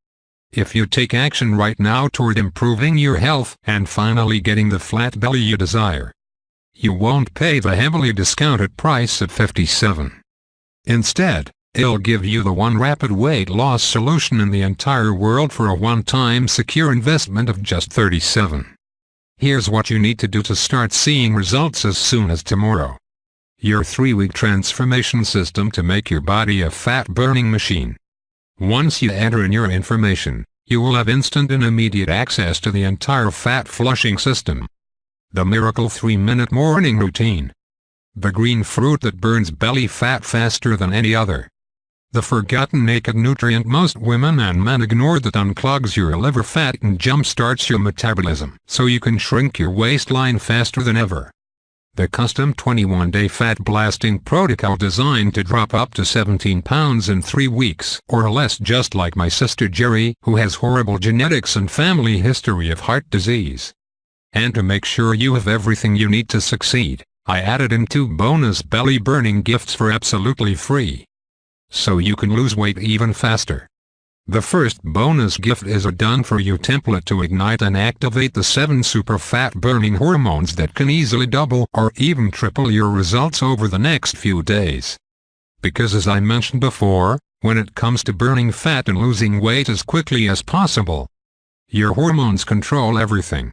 If you take action right now toward improving your health and finally getting the flat belly you desire, you won't pay the heavily discounted price of $57. Instead, it'll give you the one rapid weight loss solution in the entire world for a one-time secure investment of just $37. Here's what you need to do to start seeing results as soon as tomorrow. Your 3-week transformation system to make your body a fat-burning machine. Once you enter in your information, you will have instant and immediate access to the entire fat-flushing system. The miracle 3-minute morning routine. The green fruit that burns belly fat faster than any other. The forgotten naked nutrient most women and men ignore that unclogs your liver fat and jumpstarts your metabolism so you can shrink your waistline faster than ever. The custom 21-day fat blasting protocol designed to drop up to 17 pounds in 3 weeks or less, just like my sister Jerry, who has horrible genetics and family history of heart disease. And to make sure you have everything you need to succeed, I added in 2 bonus belly burning gifts for absolutely free, so you can lose weight even faster. The first bonus gift is a done-for-you template to ignite and activate the 7 super fat-burning hormones that can easily double or even triple your results over the next few days. Because as I mentioned before, when it comes to burning fat and losing weight as quickly as possible, your hormones control everything.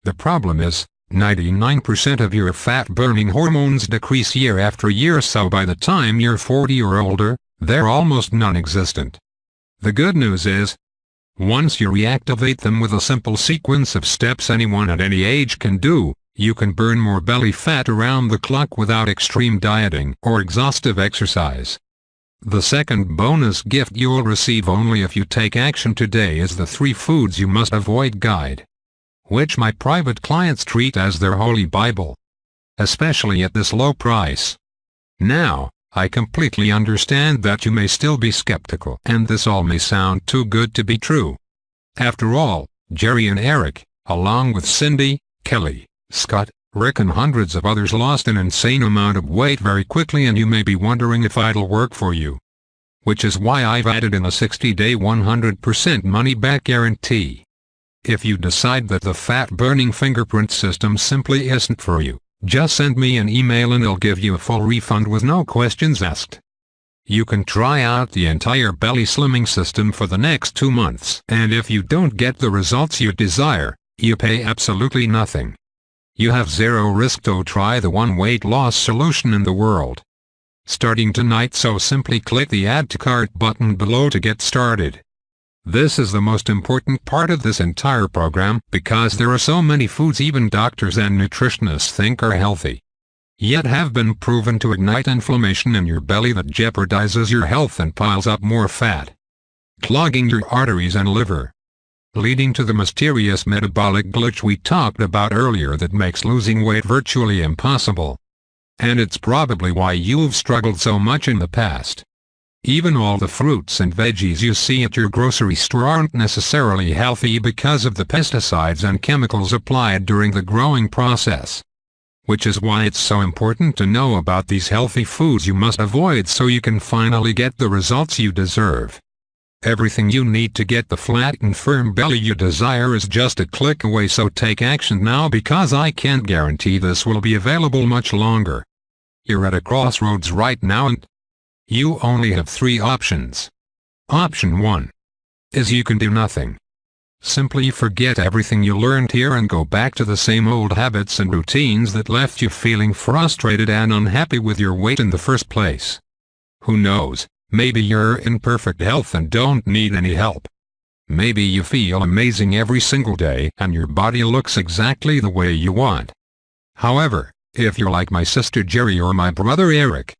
The problem is, 99% of your fat-burning hormones decrease year after year, so by the time you're 40 or older, they're almost non-existent. The good news is, once you reactivate them with a simple sequence of steps anyone at any age can do, you can burn more belly fat around the clock without extreme dieting or exhaustive exercise. The second bonus gift you'll receive only if you take action today is the 3 foods you must avoid guide, which my private clients treat as their holy Bible, especially at this low price. Now, I completely understand that you may still be skeptical and this all may sound too good to be true. After all, Jerry and Eric, along with Cindy, Kelly, Scott, Rick and hundreds of others lost an insane amount of weight very quickly, and you may be wondering if it'll work for you. Which is why I've added in a 60-day 100% money-back guarantee. If you decide that the fat-burning fingerprint system simply isn't for you, just send me an email and I'll give you a full refund with no questions asked. You can try out the entire belly slimming system for the next 2 months, and if you don't get the results you desire, you pay absolutely nothing. You have zero risk to try the one weight loss solution in the world. Starting tonight, so simply click the Add to Cart button below to get started. This is the most important part of this entire program because there are so many foods even doctors and nutritionists think are healthy, yet have been proven to ignite inflammation in your belly that jeopardizes your health and piles up more fat, clogging your arteries and liver, leading to the mysterious metabolic glitch we talked about earlier that makes losing weight virtually impossible. And it's probably why you've struggled so much in the past. Even all the fruits and veggies you see at your grocery store aren't necessarily healthy because of the pesticides and chemicals applied during the growing process. Which is why it's so important to know about these healthy foods you must avoid so you can finally get the results you deserve. Everything you need to get the flat and firm belly you desire is just a click away, so take action now because I can't guarantee this will be available much longer. You're at a crossroads right now and you only have 3 options. Option 1 is you can do nothing. Simply forget everything you learned here and go back to the same old habits and routines that left you feeling frustrated and unhappy with your weight in the first place. Who knows, maybe you're in perfect health and don't need any help. Maybe you feel amazing every single day and your body looks exactly the way you want. However, if you're like my sister Jerry or my brother Eric,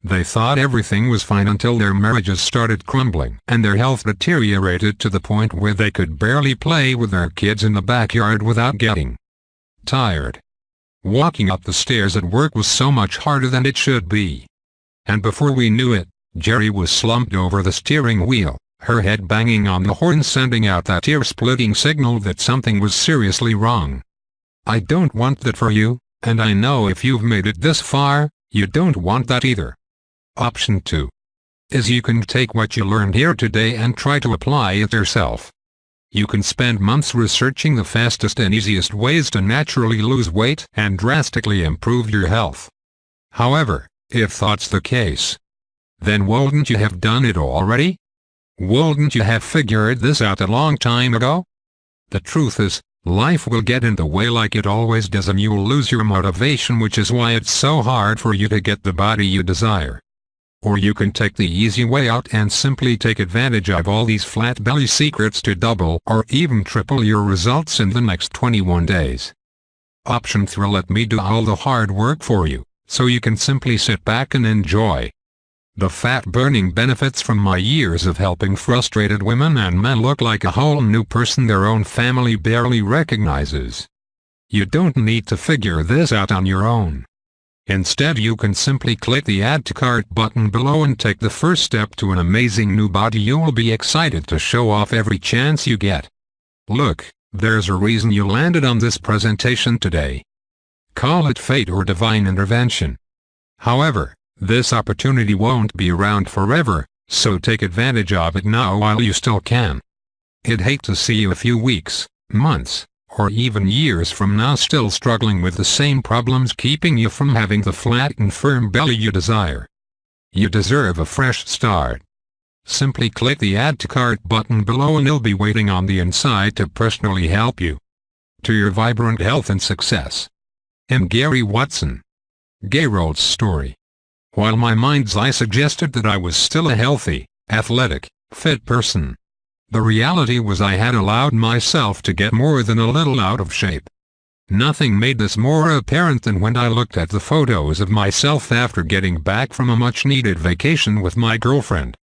they thought everything was fine until their marriages started crumbling and their health deteriorated to the point where they could barely play with their kids in the backyard without getting tired. Walking up the stairs at work was so much harder than it should be. And before we knew it, Jerry was slumped over the steering wheel, her head banging on the horn, sending out that ear-splitting signal that something was seriously wrong. I don't want that for you, and I know if you've made it this far, you don't want that either. Option 2 is you can take what you learned here today and try to apply it yourself. You can spend months researching the fastest and easiest ways to naturally lose weight and drastically improve your health. However, if that's the case, then wouldn't you have done it already? Wouldn't you have figured this out a long time ago? The truth is, life will get in the way like it always does, and you'll lose your motivation, which is why it's so hard for you to get the body you desire. Or you can take the easy way out and simply take advantage of all these flat belly secrets to double or even triple your results in the next 21 days. Option 3: let me do all the hard work for you, so you can simply sit back and enjoy the fat-burning benefits from my years of helping frustrated women and men look like a whole new person their own family barely recognizes. You don't need to figure this out on your own. Instead, you can simply click the Add to Cart button below and take the first step to an amazing new body you will be excited to show off every chance you get. Look, there's a reason you landed on this presentation today. Call it fate or divine intervention. However, this opportunity won't be around forever, so take advantage of it now while you still can. I'd hate to see you a few weeks, months, or even years from now still struggling with the same problems keeping you from having the flat and firm belly you desire. You deserve a fresh start. Simply click the Add to Cart button below and I'll be waiting on the inside to personally help you to your vibrant health and success. I'm Gary Watson. Garold's story. While my mind's eye suggested that I was still a healthy, athletic, fit person, the reality was I had allowed myself to get more than a little out of shape. Nothing made this more apparent than when I looked at the photos of myself after getting back from a much-needed vacation with my girlfriend.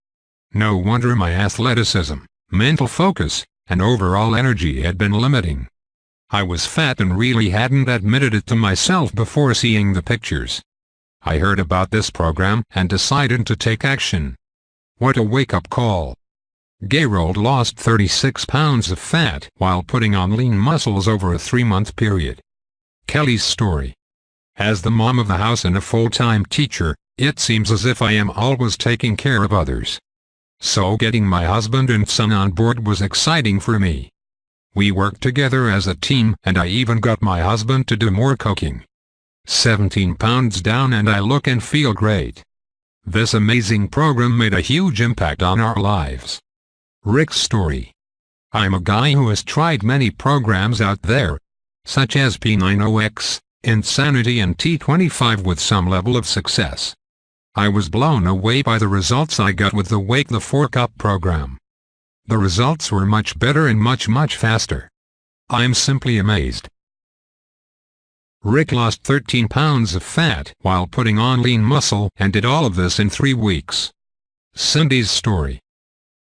No wonder my athleticism, mental focus, and overall energy had been limiting. I was fat and really hadn't admitted it to myself before seeing the pictures. I heard about this program and decided to take action. What a wake-up call. Garold lost 36 pounds of fat while putting on lean muscles over a 3-month period. Kelly's story. As the mom of the house and a full-time teacher, it seems as if I am always taking care of others. So getting my husband and son on board was exciting for me. We worked together as a team and I even got my husband to do more cooking. 17 pounds down and I look and feel great. This amazing program made a huge impact on our lives. Rick's story. I'm a guy who has tried many programs out there, such as P90X, Insanity and T25 with some level of success. I was blown away by the results I got with the Wake the Fork Up program. The results were much better and much faster. I'm simply amazed. Rick lost 13 pounds of fat while putting on lean muscle and did all of this in 3 weeks. Cindy's story.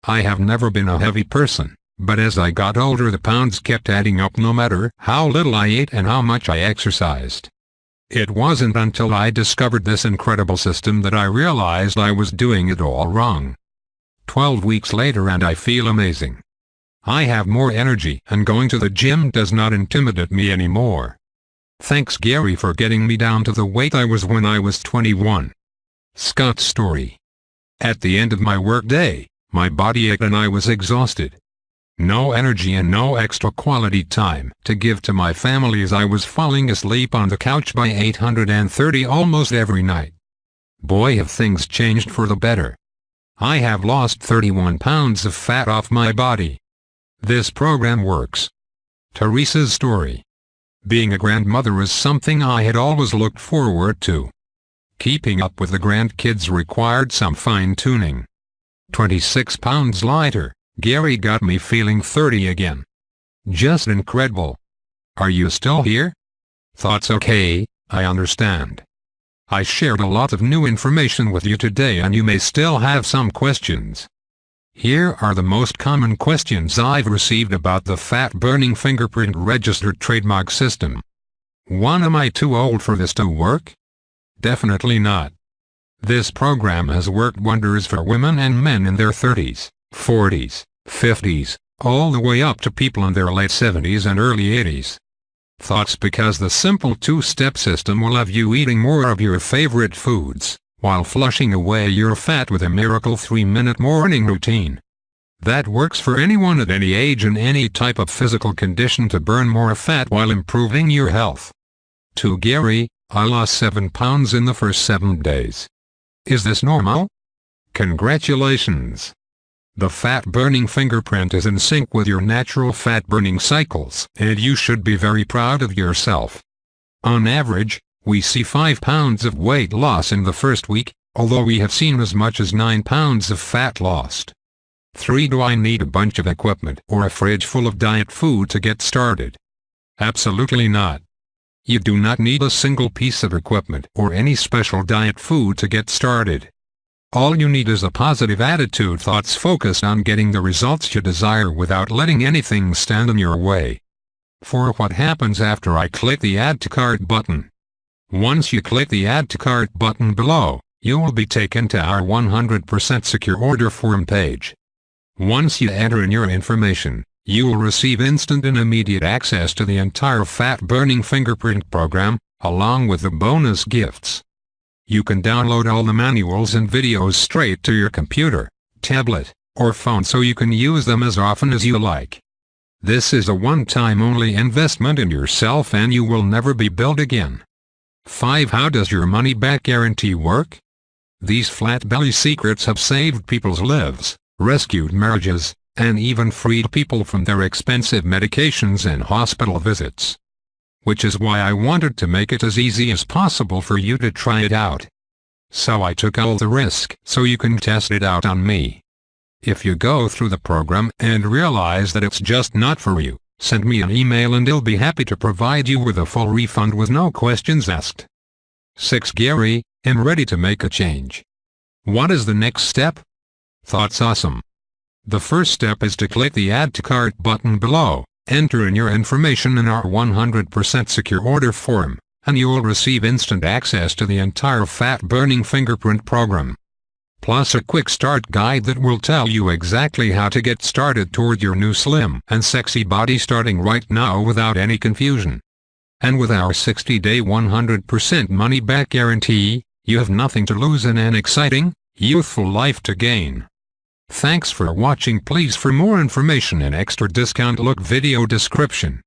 I have never been a heavy person, but as I got older the pounds kept adding up no matter how little I ate and how much I exercised. It wasn't until I discovered this incredible system that I realized I was doing it all wrong. 12 weeks later and I feel amazing. I have more energy and going to the gym does not intimidate me anymore. Thanks Gary for getting me down to the weight I was when I was 21. Scott's story. At the end of my workday, my body ached and I was exhausted. No energy and no extra quality time to give to my family as I was falling asleep on the couch by 8:30 almost every night. Boy have things changed for the better. I have lost 31 pounds of fat off my body. This program works. Teresa's story. Being a grandmother is something I had always looked forward to. Keeping up with the grandkids required some fine-tuning. 26 pounds lighter, Gary got me feeling 30 again. Just incredible. Are you still here? Thoughts okay, I understand. I shared a lot of new information with you today and you may still have some questions. Here are the most common questions I've received about the fat-burning fingerprint registered trademark system. 1. Am I too old for this to work? Definitely not. This program has worked wonders for women and men in their 30s, 40s, 50s, all the way up to people in their late 70s and early 80s. Thoughts because the simple two-step system will have you eating more of your favorite foods, while flushing away your fat with a miracle 3-minute morning routine. That works for anyone at any age and any type of physical condition to burn more fat while improving your health. 2. Gary, I lost 7 pounds in the first 7 days. Is this normal? Congratulations! The fat-burning fingerprint is in sync with your natural fat-burning cycles, and you should be very proud of yourself. On average, we see 5 pounds of weight loss in the first week, although we have seen as much as 9 pounds of fat lost. 3. Do I need a bunch of equipment or a fridge full of diet food to get started? Absolutely not. You do not need a single piece of equipment or any special diet food to get started. All you need is a positive attitude, thoughts focused on getting the results you desire without letting anything stand in your way. For what happens after I click the Add to Cart button? Once you click the Add to Cart button below, you will be taken to our 100% secure order form page. Once you enter in your information, you will receive instant and immediate access to the entire fat-burning fingerprint program, along with the bonus gifts. You can download all the manuals and videos straight to your computer, tablet, or phone so you can use them as often as you like. This is a one-time only investment in yourself and you will never be billed again. 5. How does your money-back guarantee work? These flat belly secrets have saved people's lives, rescued marriages, and even freed people from their expensive medications and hospital visits. Which is why I wanted to make it as easy as possible for you to try it out. So I took all the risk so you can test it out on me. If you go through the program and realize that it's just not for you, send me an email and I'll be happy to provide you with a full refund with no questions asked. 6. Gary, I'm ready to make a change. What is the next step? Thoughts awesome. The first step is to click the Add to Cart button below, enter in your information in our 100% secure order form, and you will receive instant access to the entire fat-burning fingerprint program. Plus a quick start guide that will tell you exactly how to get started toward your new slim and sexy body starting right now without any confusion. And with our 60-day 100% money-back guarantee, you have nothing to lose and an exciting, youthful life to gain. Thanks for watching. Please, for more information and extra discount, look video description.